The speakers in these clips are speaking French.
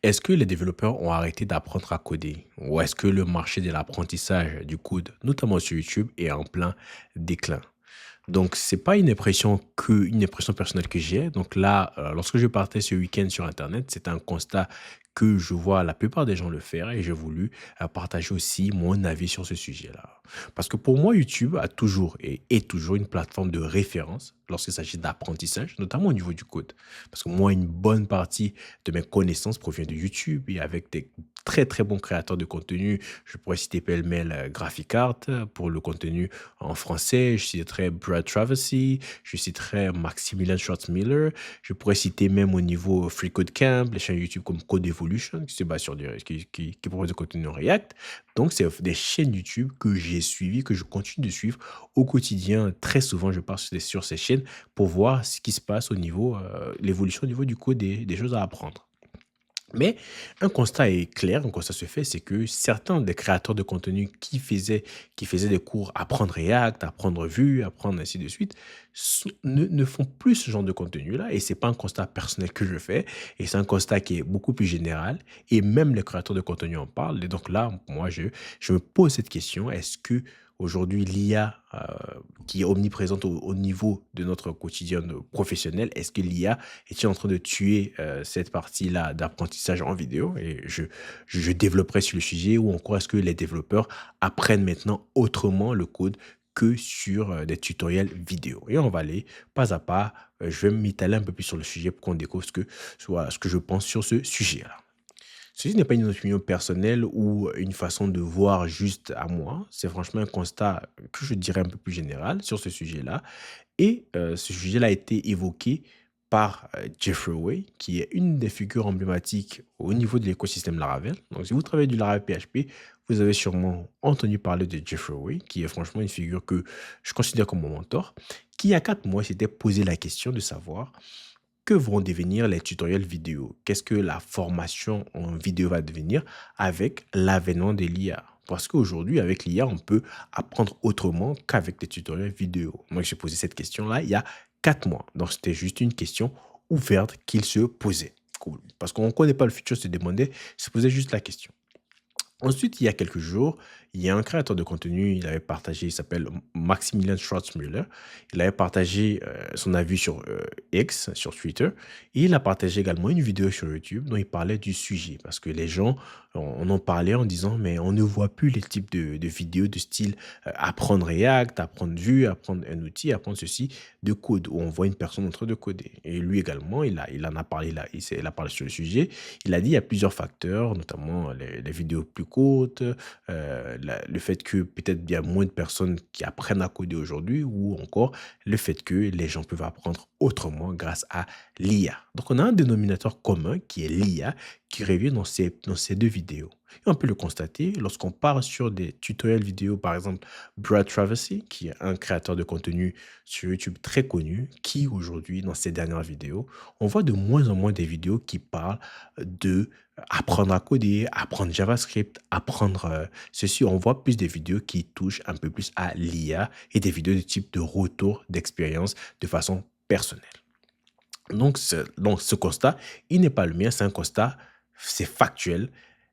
Est-ce que les développeurs ont arrêté d'apprendre à coder? Ou est-ce que le marché de l'apprentissage du code, notamment sur YouTube, est en plein déclin? Donc, c'est pas une impression personnelle que j'ai. Donc là, lorsque je partais ce week-end sur internet, c'est un constat que je vois la plupart des gens le faire et j'ai voulu, partager aussi mon avis sur ce sujet-là. Parce que pour moi, YouTube a toujours et est toujours une plateforme de référence lorsqu'il s'agit d'apprentissage, notamment au niveau du code. Parce que moi, une bonne partie de mes connaissances provient de YouTube et avec des très, très bons créateurs de contenu. Je pourrais citer pêle-mêle, Graphic Art pour le contenu en français, je citerai Brad Traversy, je citerai Maximilian Schwartzmiller, je pourrais citer même au niveau Free Code Camp, les chaînes YouTube comme Code Evolution, qui se base sur qui propose du contenu en React. Donc, c'est des chaînes YouTube que j'ai suivies, que je continue de suivre au quotidien. Très souvent, je passe sur ces chaînes pour voir ce qui se passe au niveau, l'évolution au niveau du code des choses à apprendre. Mais un constat est clair, un constat se fait, c'est que certains des créateurs de contenu qui faisaient des cours apprendre React, apprendre Vue, apprendre ainsi de suite, ne font plus ce genre de contenu-là. Et c'est pas un constat personnel que je fais, et c'est un constat qui est beaucoup plus général. Et même les créateurs de contenu en parlent. Et donc là, moi, je me pose cette question, est-ce que aujourd'hui l'IA qui est omniprésente au niveau de notre quotidien professionnel, est-ce que l'IA est-il en train de tuer cette partie-là d'apprentissage en vidéo? Et je développerai sur le sujet, ou encore est-ce que les développeurs apprennent maintenant autrement le code que sur des tutoriels vidéo? Et on va aller pas à pas. Je vais m'étaler un peu plus sur le sujet pour qu'on découvre ce que je pense sur ce sujet-là. Ceci n'est pas une opinion personnelle ou une façon de voir juste à moi. C'est franchement un constat que je dirais un peu plus général sur ce sujet-là. Et ce sujet-là a été évoqué par, Jeffrey Way, qui est une des figures emblématiques au niveau de l'écosystème Laravel. Donc si vous travaillez du Laravel PHP, vous avez sûrement entendu parler de Jeffrey Way, qui est franchement une figure que je considère comme mon mentor, qui il y a 4 mois s'était posé la question de savoir: que vont devenir les tutoriels vidéo? Qu'est-ce que la formation en vidéo va devenir avec l'avènement de l'IA? Parce qu'aujourd'hui, avec l'IA, on peut apprendre autrement qu'avec des tutoriels vidéo. Moi, j'ai posé cette question-là il y a 4 mois. Donc, c'était juste une question ouverte qu'il se posait. Cool. Parce qu'on ne connaît pas le futur, se demandait, se posait juste la question. Ensuite, il y a quelques jours, il y a un créateur de contenu, il avait partagé, il s'appelle Maximilian Schwarzmüller. Il avait partagé son avis sur X, sur Twitter, et il a partagé également une vidéo sur YouTube dont il parlait du sujet. Parce que les gens on en parlait en disant, mais on ne voit plus les types de vidéos de style apprendre React, apprendre Vue, apprendre un outil, apprendre ceci de code, où on voit une personne en train de coder. Et lui également, il en a parlé, il a parlé sur le sujet. Il a dit il y a plusieurs facteurs, notamment les vidéos plus courtes, le fait que peut-être il y a moins de personnes qui apprennent à coder aujourd'hui, ou encore le fait que les gens peuvent apprendre autrement grâce à l'IA. Donc on a un dénominateur commun qui est l'IA qui revient dans ces deux vidéos. Et on peut le constater lorsqu'on part sur des tutoriels vidéo, par exemple Brad Traversy, qui est un créateur de contenu sur YouTube très connu, qui aujourd'hui, dans ses dernières vidéos, on voit de moins en moins des vidéos qui parlent de apprendre à coder, apprendre JavaScript, apprendre ceci. On voit plus des vidéos qui touchent un peu plus à l'IA et des vidéos de type de retour d'expérience de façon personnelle. Donc ce constat, il n'est pas le mien, c'est un constat, c'est factuel.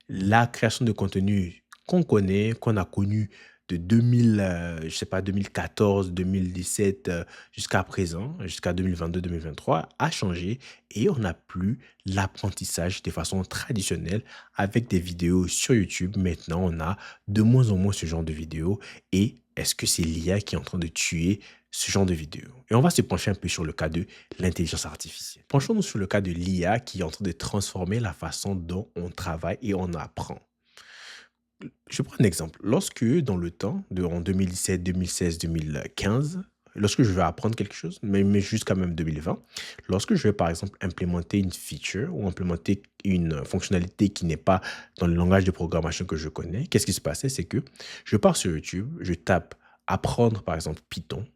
La création de contenu qu'on connaît, qu'on a connu de 2000, je sais pas, 2014, 2017, jusqu'à présent, jusqu'à 2022-2023, a changé, et on n'a plus l'apprentissage de façon traditionnelle avec des vidéos sur YouTube. Maintenant, on a de moins en moins ce genre de vidéos. Et est-ce que c'est l'IA qui est en train de tuer ce genre de vidéos? Et on va se pencher un peu sur le cas de l'intelligence artificielle. Penchons-nous sur le cas de l'IA qui est en train de transformer la façon dont on travaille et on apprend. Je prends un exemple. Lorsque dans le temps, en 2017, 2016, 2015, lorsque je vais apprendre quelque chose, mais jusqu'à même 2020, lorsque je vais par exemple implémenter une feature ou implémenter une fonctionnalité qui n'est pas dans le langage de programmation que je connais, qu'est-ce qui se passait? C'est que je pars sur YouTube, je tape apprendre par exemple Python,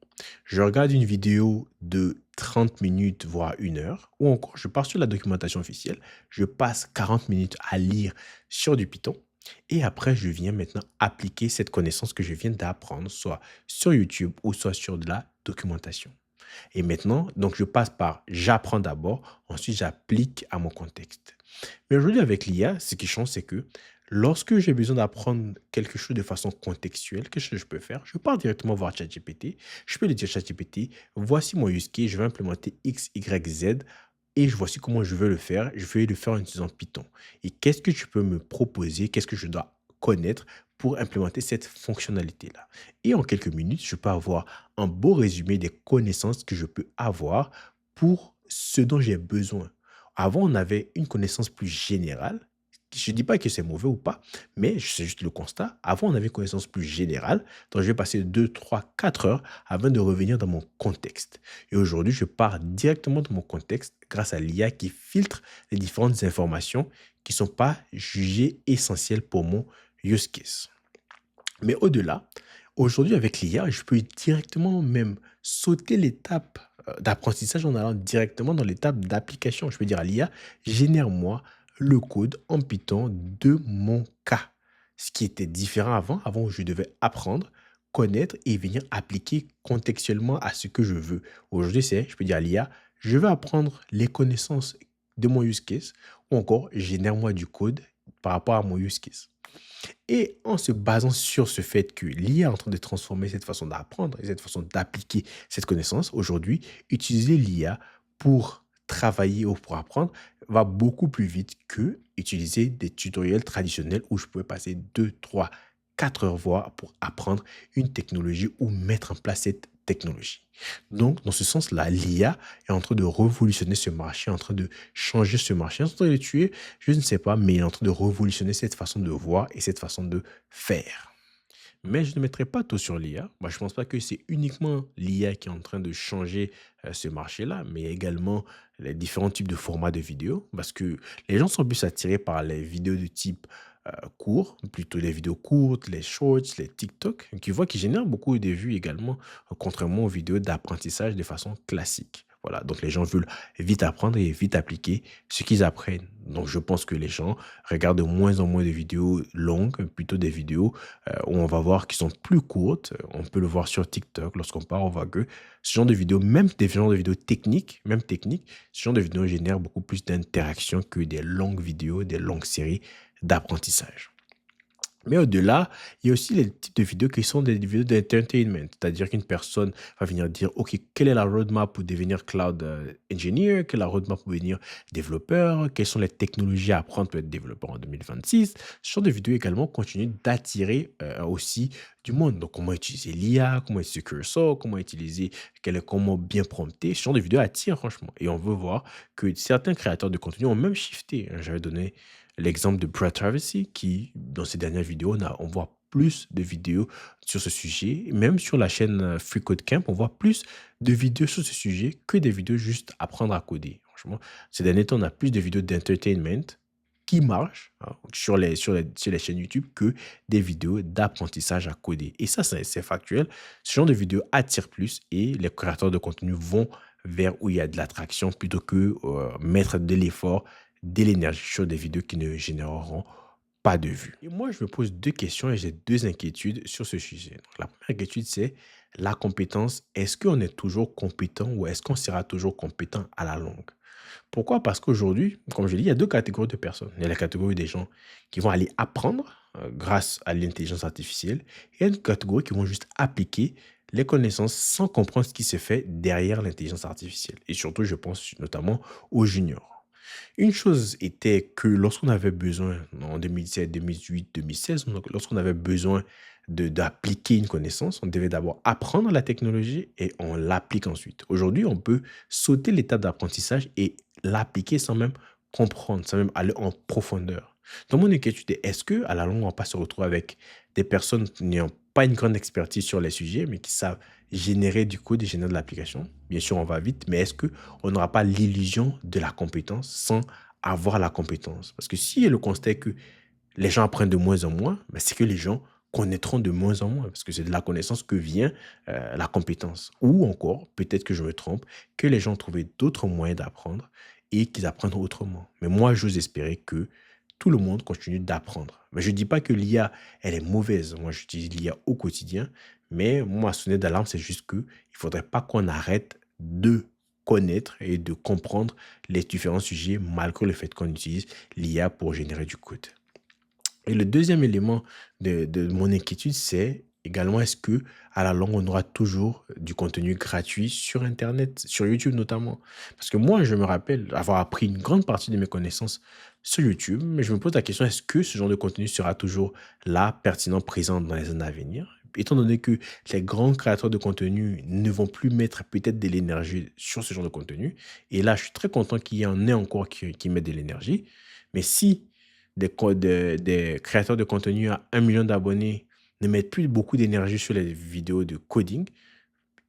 je regarde une vidéo de 30 minutes, voire 1 heure, ou encore je pars sur la documentation officielle, je passe 40 minutes à lire sur du Python, et après je viens maintenant appliquer cette connaissance que je viens d'apprendre, soit sur YouTube ou soit sur de la documentation. Et maintenant, donc je passe par j'apprends d'abord, ensuite j'applique à mon contexte. Mais aujourd'hui, avec l'IA, ce qui change, c'est que lorsque j'ai besoin d'apprendre quelque chose de façon contextuelle, qu'est-ce que je peux faire? Je pars directement voir ChatGPT. Je peux lui dire ChatGPT, voici mon use case, je vais implémenter X, Y, Z et voici comment je veux le faire. Je vais le faire en utilisant Python. Et qu'est-ce que tu peux me proposer? Qu'est-ce que je dois connaître pour implémenter cette fonctionnalité-là? Et en quelques minutes, je peux avoir un beau résumé des connaissances que je peux avoir pour ce dont j'ai besoin. Avant, on avait une connaissance plus générale. Je ne dis pas que c'est mauvais ou pas, mais c'est juste le constat. Avant, on avait une connaissance plus générale, donc je vais passer 2, 3, 4 heures avant de revenir dans mon contexte. Et aujourd'hui, je pars directement dans mon contexte grâce à l'IA qui filtre les différentes informations qui ne sont pas jugées essentielles pour mon use case. Mais au-delà, aujourd'hui, avec l'IA, je peux directement même sauter l'étape d'apprentissage en allant directement dans l'étape d'application. Je peux dire à l'IA, génère-moi le code en Python de mon cas. Ce qui était différent avant, avant où je devais apprendre, connaître et venir appliquer contextuellement à ce que je veux. Aujourd'hui, je peux dire à l'IA, je veux apprendre les connaissances de mon use case ou encore génère-moi du code par rapport à mon use case. Et en se basant sur ce fait que l'IA est en train de transformer cette façon d'apprendre et cette façon d'appliquer cette connaissance, aujourd'hui, utiliser l'IA pour travailler ou pour apprendre va beaucoup plus vite que utiliser des tutoriels traditionnels où je pouvais passer 2, 3, 4 heures voire pour apprendre une technologie ou mettre en place cette technologie. Donc, dans ce sens-là, l'IA est en train de révolutionner ce marché, en train de changer ce marché, en train de le tuer, je ne sais pas, mais il est en train de révolutionner cette façon de voir et cette façon de faire. Mais je ne mettrai pas tout sur l'IA. Moi, je ne pense pas que c'est uniquement l'IA qui est en train de changer ce marché-là, mais également les différents types de formats de vidéos, parce que les gens sont plus attirés par les vidéos de type court, plutôt les vidéos courtes, les shorts, les TikTok, qui voient qui génèrent beaucoup de vues également, contrairement aux vidéos d'apprentissage de façon classique. Voilà, donc les gens veulent vite apprendre et vite appliquer ce qu'ils apprennent. Donc je pense que les gens regardent de moins en moins de vidéos longues, plutôt des vidéos où on va voir qui sont plus courtes. On peut le voir sur TikTok lorsqu'on part, on voit que ce genre de vidéos, même des genres de vidéos techniques, même techniques, ce genre de vidéos génèrent beaucoup plus d'interaction que des longues vidéos, des longues séries d'apprentissage. Mais au-delà, il y a aussi les types de vidéos qui sont des vidéos d'entertainment. C'est-à-dire qu'une personne va venir dire, OK, quelle est la roadmap pour devenir cloud engineer? Quelle est la roadmap pour devenir développeur? Quelles sont les technologies à apprendre pour être développeur en 2026? Ce genre de vidéos également continuent d'attirer aussi du monde. Donc, comment utiliser l'IA, comment utiliser Cursor, comment utiliser, comment bien prompter. Ce genre de vidéos attire, franchement. Et on veut voir que certains créateurs de contenu ont même shifté. J'avais donné l'exemple de Brad Tracy qui, dans ses dernières vidéos, on voit plus de vidéos sur ce sujet. Même sur la chaîne Free Code Camp, on voit plus de vidéos sur ce sujet que des vidéos juste apprendre à coder. Franchement, ces derniers temps, on a plus de vidéos d'entertainment qui marchent sur les chaînes YouTube que des vidéos d'apprentissage à coder. Et ça, c'est factuel. Ce genre de vidéos attire plus et les créateurs de contenu vont vers où il y a de l'attraction plutôt que mettre de l'effort de l'énergie sur des vidéos qui ne généreront pas de vues. Et moi, je me pose deux questions et j'ai deux inquiétudes sur ce sujet. Donc, la première inquiétude, c'est la compétence. Est-ce qu'on est toujours compétent ou est-ce qu'on sera toujours compétent à la longue? Pourquoi? Parce qu'aujourd'hui, comme je l'ai dit, il y a deux catégories de personnes. Il y a la catégorie des gens qui vont aller apprendre grâce à l'intelligence artificielle et il y a une catégorie qui vont juste appliquer les connaissances sans comprendre ce qui se fait derrière l'intelligence artificielle. Et surtout, je pense notamment aux juniors. Une chose était que lorsqu'on avait besoin, en 2017, 2018, 2016, donc lorsqu'on avait besoin d'appliquer une connaissance, on devait d'abord apprendre la technologie et on l'applique ensuite. Aujourd'hui, on peut sauter l'étape d'apprentissage et l'appliquer sans même comprendre, sans même aller en profondeur. Donc, mon inquiétude est, est-ce que à la longue, on va pas se retrouver avec des personnes n'ayant pas une grande expertise sur les sujets, mais qui savent générer du code et générer de l'application? Bien sûr, on va vite, mais est-ce qu'on n'aura pas l'illusion de la compétence sans avoir la compétence? Parce que si le constat est que les gens apprennent de moins en moins, ben, c'est que les gens connaîtront de moins en moins, parce que c'est de la connaissance que vient la compétence. Ou encore, peut-être que je me trompe, que les gens ont trouvé d'autres moyens d'apprendre et qu'ils apprennent autrement. Mais moi, j'ose espérer que tout le monde continue d'apprendre. Mais je ne dis pas que l'IA, elle est mauvaise. Moi, j'utilise l'IA au quotidien. Mais moi, ma sonnette d'alarme, c'est juste qu'il ne faudrait pas qu'on arrête de connaître et de comprendre les différents sujets malgré le fait qu'on utilise l'IA pour générer du code. Et le deuxième élément de mon inquiétude, c'est également est-ce que à la longue, on aura toujours du contenu gratuit sur Internet, sur YouTube notamment? Parce que moi, je me rappelle avoir appris une grande partie de mes connaissances sur YouTube, mais je me pose la question, est-ce que ce genre de contenu sera toujours là, pertinent, présent dans les années à venir? Étant donné que les grands créateurs de contenu ne vont plus mettre peut-être de l'énergie sur ce genre de contenu, et là, je suis très content qu'il y en ait encore qui mettent de l'énergie, mais si des créateurs de contenu à 1 million d'abonnés ne mettent plus beaucoup d'énergie sur les vidéos de coding,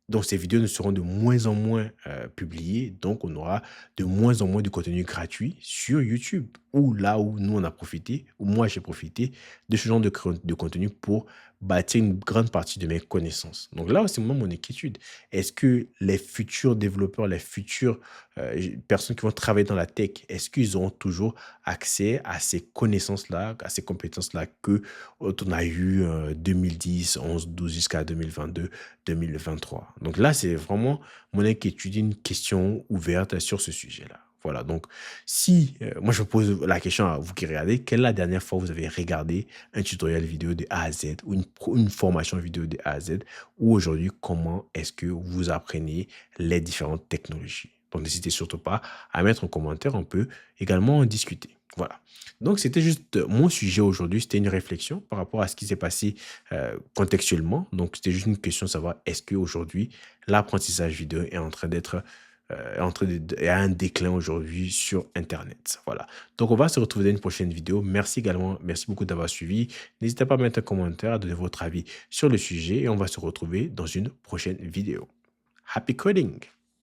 donc ces vidéos ne seront de moins en moins publiées, donc on aura de moins en moins de contenu gratuit sur YouTube, ou là où nous on a profité, ou moi j'ai profité de ce genre de contenu pour bâtir une grande partie de mes connaissances. Donc là, c'est moi mon inquiétude. Est-ce que les futurs développeurs, les futures personnes qui vont travailler dans la tech, est-ce qu'ils auront toujours accès à ces connaissances-là, à ces compétences-là que on a eu 2010, 11, 12 jusqu'à 2022, 2023. Donc là, c'est vraiment mon inquiétude, une question ouverte sur ce sujet-là. Voilà, donc si, moi je vous pose la question à vous qui regardez, quelle est la dernière fois que vous avez regardé un tutoriel vidéo de A à Z ou une formation vidéo de A à Z, ou aujourd'hui, comment est-ce que vous apprenez les différentes technologies? Donc n'hésitez surtout pas à mettre en commentaire, on peut également en discuter. Voilà. Donc c'était juste mon sujet aujourd'hui, c'était une réflexion par rapport à ce qui s'est passé contextuellement. Donc c'était juste une question de savoir est-ce qu'aujourd'hui l'apprentissage vidéo est en train d'être est à un déclin aujourd'hui sur Internet. Voilà. Donc on va se retrouver dans une prochaine vidéo. Merci également, merci beaucoup d'avoir suivi. N'hésitez pas à mettre un commentaire, à donner votre avis sur le sujet et on va se retrouver dans une prochaine vidéo. Happy coding!